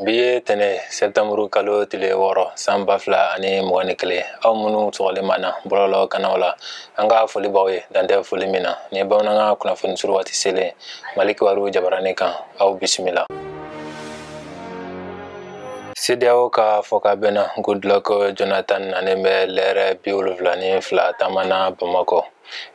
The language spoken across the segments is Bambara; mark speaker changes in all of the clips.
Speaker 1: Biye tene septembre kalo tile wɔɔrɔ san 2021 aw minnu sɔgɔlen mana bɔlɔlɔ kanaw la an ka foli b'aw ye dantɛ foli min na ni bamanankan kunnafoni suru waati selen Mali kibaru jabarani kan aw bisimila. CEDEAO ka fɔ ka bɛnna Goodluck Jonathan nanen bɛ lɛrɛ 72 taamana Bamako.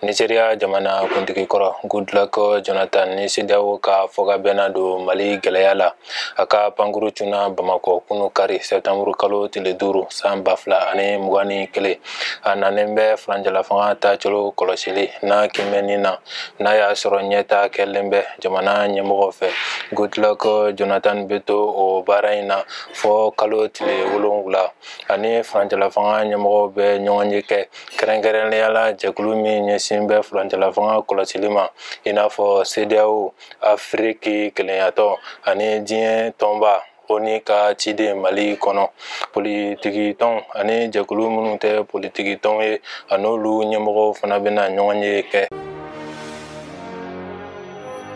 Speaker 1: Nigeria jamana kuntigi kɔrɔ Goodluck Jonathan ni CEDEAO ka fɔ ka bɛnna don Mali gɛlɛya la a ka pankuru cunna Bamako kunu kari septembre kalo tile 5 san 2021 a nanen bɛ farancɛla fanga taacolo kɔlɔsili n'a kimɛnni na n'a y'a sɔrɔ ɲɛta kɛlen bɛ jamana ɲɛmɔgɔ fɛ. Goodluck Jonathan bɛ to o baara in na fɔ kalo tile 7 ani farancɛla fanga ɲɛmɔgɔ bɛ ɲɔgɔn ye kɛ kɛrɛnkɛrɛnnenya la jɛkulu min ɲɛsin bɛ farancɛla fanga kɔlɔsili ma i n'a fɔ CEDEAO, Afiriki keleyatɔ ani diɲɛ tɔnba ONU ka ciden Mali kɔnɔ. Politiki tɔn ani jɛkulu minnu tɛ politiki tɔn ye a n'olu ɲɛmɔgɔw fana bɛna ɲɔgɔn ye kɛ.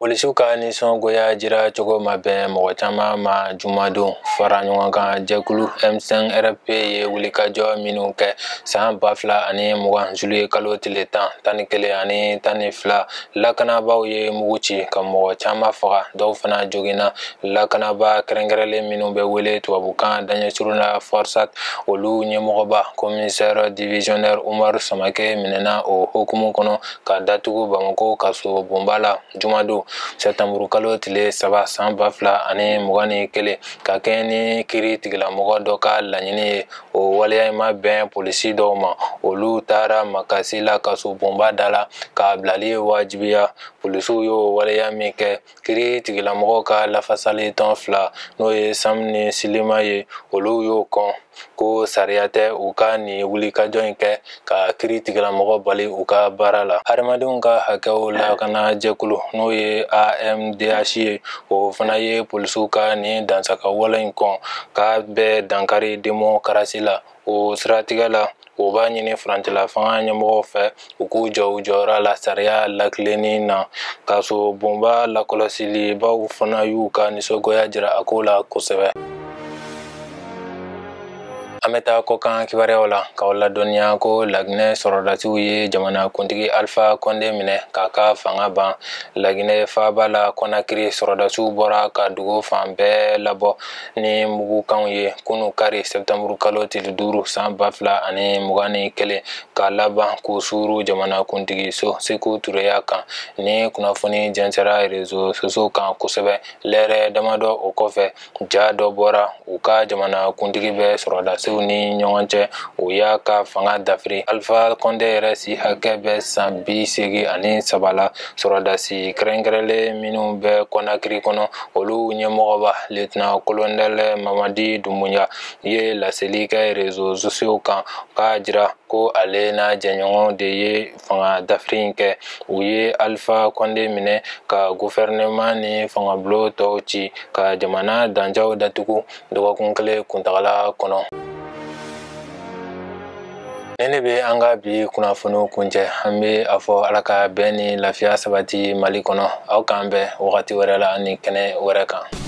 Speaker 1: Polisiw ka nisɔngoya jira cogo ma bɛn mɔgɔ caman ma jumadon fara ɲɔgɔn kan jɛkulu M5 RP ye wulikajɔ minnu kɛ san 2020 juillet kalo tile 11 ani 12 lakanabaaw ye mugu ci ka mɔgɔ caman faga dɔw fana joginna lakanabaa kɛrɛnkɛrɛnlen minnu bɛ wele tubabukan daɲɛsurunna FORSAT olu ɲɛmɔgɔba commissaire divisionnaire Umaru Samake minɛna o hukumu kɔnɔ ka datugu Bamako kaso bonba la jumadon septembre kalo tile 3 san 2021 ka kɛɲɛ ni kiiri tigilamɔgɔ dɔ ka laɲini ye. O waleya ma bɛn polisi dɔw ma olu taara makasi la kaso bonba da la k'a bilali wajibiya. Polisiw y'o waleya min kɛ kiiri tigilamɔgɔ ka lafasali tɔn 2 n'o ye Sam ni Silima ye olu y'o kɔn ko sariya tɛ u ka nin wulikajɔ in kɛ ka kiiri tigilamɔgɔ bali u ka baara la. Adamadenw ka hakɛw lakana jɛkulu n'o ye AMDH ye o fana ye polisiw ka nin dansaka wale in kɔn k'a bɛ dankari démocratie la. O siratigɛ la o b'a ɲini farancɛla fanga ɲɛmɔgɔw fɛ u k'u jɔ u jɔyɔrɔ la sariya latilenni na. Kaso bonba lakɔlɔsilibaw fana y'u ka nisɔngoya jira a ko la kosɛbɛ. An bɛ taa kɔkan kibaruyaw la k'aw ladɔnniya ko Laginɛ sɔrɔdasiw ye jamana kuntigi Alpha Condé minɛ k'a ka fanga ban. Laginɛ faaba la Conakry sɔrɔdasiw bɔra ka dugu fan bɛɛ labɔ ni mugukanw ye kunu kari septembre kalo tile 5 san 2021 k'a laban k'u suuru jamana kuntigi so Seku Tureya kan. Ni kunnafoni jɛnsɛra réseaux sociaux kan kosɛbɛ lɛrɛ damadɔ o kɔfɛ ja dɔ bɔra u ka jamana kuntigi bɛ sɔrɔdasiw ni ɲɔgɔn cɛ o y'a ka fanga dafiri. Alpha Condé yɛrɛ si hakɛ bɛ san 83 la. Sɔrɔdasi kɛrɛnkɛrɛnlen minnu bɛ Conakry kɔnɔ olu ɲɛmɔgɔba lieutenant colonel Mamadi Doumbouya ye laseli kɛ réseaux sociaux kan k'a jira ko ale n'a jɛɲɔgɔnw de ye fanga dafiri in kɛ. U ye Alpha Condé minɛ ka gouvernement ni fangabulon tɔw ci ka jamana danjaw datugu dɔgɔkun kelen kuntagala kɔnɔ. Ne bɛ an ka bi kunnafoniw kuncɛ an bɛ a fɔ Ala ka bɛn ni lafiya sabati Mali kɔnɔ aw k'an bɛn wagati wɛrɛ la ni kɛnɛ wɛrɛ kan.